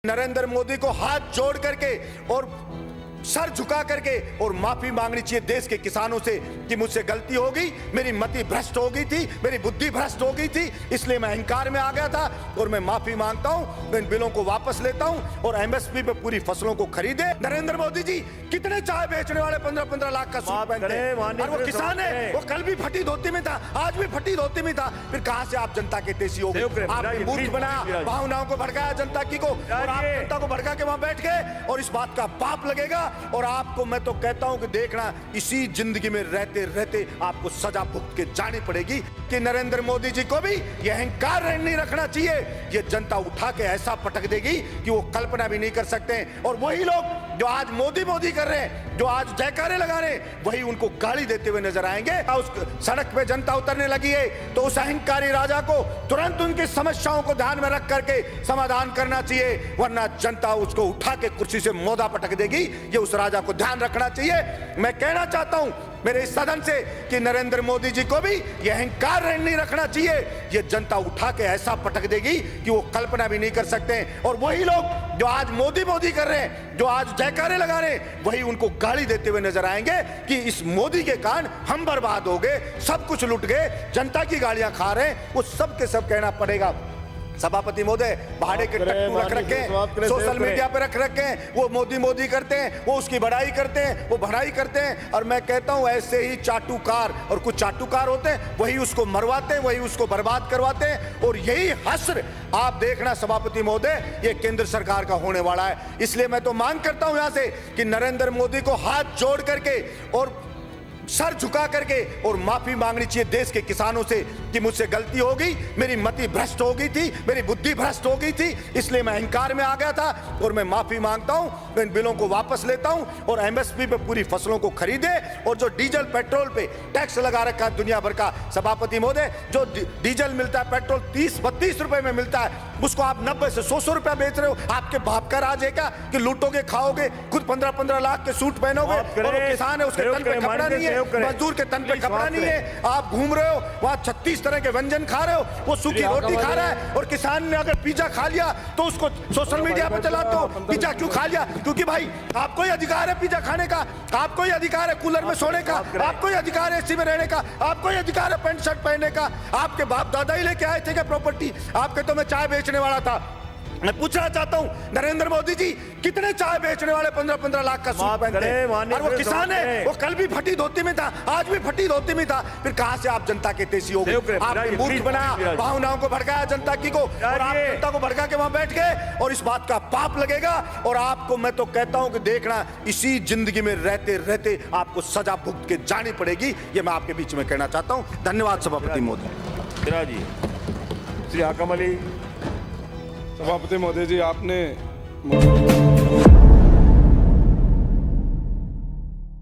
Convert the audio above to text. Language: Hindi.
नरेंद्र मोदी को हाथ जोड़ करके और सर झुका करके और माफी मांगनी चाहिए देश के किसानों से कि मुझसे गलती हो गई, मेरी मति भ्रष्ट हो गई थी, मेरी बुद्धि भ्रष्ट हो गई थी, इसलिए मैं अहंकार में आ गया था और मैं माफी मांगता हूं। मैं इन बिलों को वापस लेता हूं और एमएसपी पे पूरी फसलों को खरीदे। नरेंद्र मोदी जी कितने चाय बेचने वाले 15-15 लाख का सूट पहनते हैं और वो किसान है, वो कल भी फटी धोती में था, आज भी फटी धोती में था। फिर कहां से आप जनता के तेजी हो गए? आपने मूर्ख बनाया, भावनाओं को भड़काया जनता की को, और आप जनता को भड़का के वहां बैठ गए और इस बात का पाप लगेगा। और आपको मैं तो कहता हूं कि देखना, इसी जिंदगी में रहते रहते आपको सजा भुगत के जानी पड़ेगी कि नरेंद्र मोदी जी को भी यह अहंकार नहीं रखना चाहिए। ये जनता उठा के ऐसा पटक देगी कि वो कल्पना भी नहीं कर सकते। और वही लोग जो आज मोदी मोदी कर रहे हैं, जो आज जयकारे लगा रहे हैं, वही उनको गाली देते हुए नजर आएंगे। उस सड़क पे जनता उतरने लगी है तो उस अहंकारी राजा को तुरंत उनकी समस्याओं को ध्यान में रख करके समाधान करना चाहिए, वरना जनता उसको उठा के कुर्सी से मोदा पटक देगी। ये उस राजा को ध्यान रखना चाहिए। मैं कहना चाहता हूं मेरे इस सदन से कि नरेंद्र मोदी जी को भी यह अहंकार नहीं रखना चाहिए। ये जनता उठा के ऐसा पटक देगी कि वो कल्पना भी नहीं कर सकते। और वही लोग जो आज मोदी मोदी कर रहे हैं, जो आज जयकारे लगा रहे हैं, वही उनको गाली देते हुए नजर आएंगे कि इस मोदी के कारण हम बर्बाद हो गए, सब कुछ लुट गए, जनता की गालियां खा रहे हैं। वो सब के सब कहना पड़ेगा। सभापति महोदय भाड़े के टट्टू रख रखे हैं, सोशल मीडिया पे रख रखे हैं, वो मोदी मोदी करते हैं, वो उसकी बड़ाई करते हैं, वो भड़ाई करते हैं। और मैं कहता हूं ऐसे ही चाटुकार और कुछ चाटुकार होते हैं, वही उसको मरवाते हैं, वही उसको बर्बाद करवाते हैं। और यही हश्र आप देखना सभापति महोदय, ये केंद्र सरकार का होने वाला है। इसलिए मैं तो मांग करता हूं यहां से कि नरेंद्र मोदी को हाथ जोड़ करके और सर झुका करके और माफी मांगनी चाहिए देश के किसानों से कि मुझसे गलती हो गई, मेरी मति भ्रष्ट हो गई थी, मेरी बुद्धि भ्रष्ट हो गई थी, इसलिए मैं अहंकार में आ गया था और मैं माफी मांगता हूं। मैं इन बिलों को वापस लेता हूं और एमएसपी पे पूरी फसलों को खरीदे। और जो डीजल पेट्रोल पे टैक्स लगा रखा है दुनिया भर का, सभापति महोदय, जो डीजल मिलता है पेट्रोल 30-32 रुपए में मिलता है, उसको आप 90 से 100 रुपया बेच रहे हो। आपके बाप का राज है क्या कि लूटोगे, खाओगे, खुद 15-15 लाख के सूट पहनोगे और वो किसान है उसके तन पे कपड़ा नहीं है, मजदूर के तन पे कपड़ा नहीं है, आप घूम रहे हो वहां 36 तरह के व्यंजन खा रहे हो, वो सूखी रोटी खा रहा है। और किसान ने अगर पिज्जा खा लिया तो उसको सोशल मीडिया पे चलाते हो, पिज्जा क्यों खा लिया? क्योंकि भाई आपको ही अधिकार है पिज्जा खाने का, आपको ही अधिकार है कूलर में सोने का, आपको ही अधिकार है एसी में रहने का, आपको ही अधिकार है पैंट शर्ट पहनने का। आपके बाप दादा ही लेके आए थे क्या प्रॉपर्टी? आपके तो मैं चाय बेचने वाला था। मैं पूछना चाहता हूं नरेंद्र मोदी जी कितने चाय बेचने वाले 15-15 लाख का सूट पहनते हैं और वो किसान है, वो कल भी फटी धोती में था, आज भी फटी धोती में था। फिर कहां से आप जनता के तेजी हो गए? आपने मूर्ख बनाया, भावनाओं को भड़काया जनता की को, और आप जनता को भड़का के वहां बैठ गए और इस बात का पाप लगेगा। और आपको मैं तो कहता हूं कि देखना, इसी जिंदगी में रहते रहते आपको सजा भुगत के जानी पड़ेगी। ये मैं आपके बीच में कहना चाहता हूं। धन्यवाद सभापति महोदय। श्री हाकम अली। सभापति महोदय जी, आपने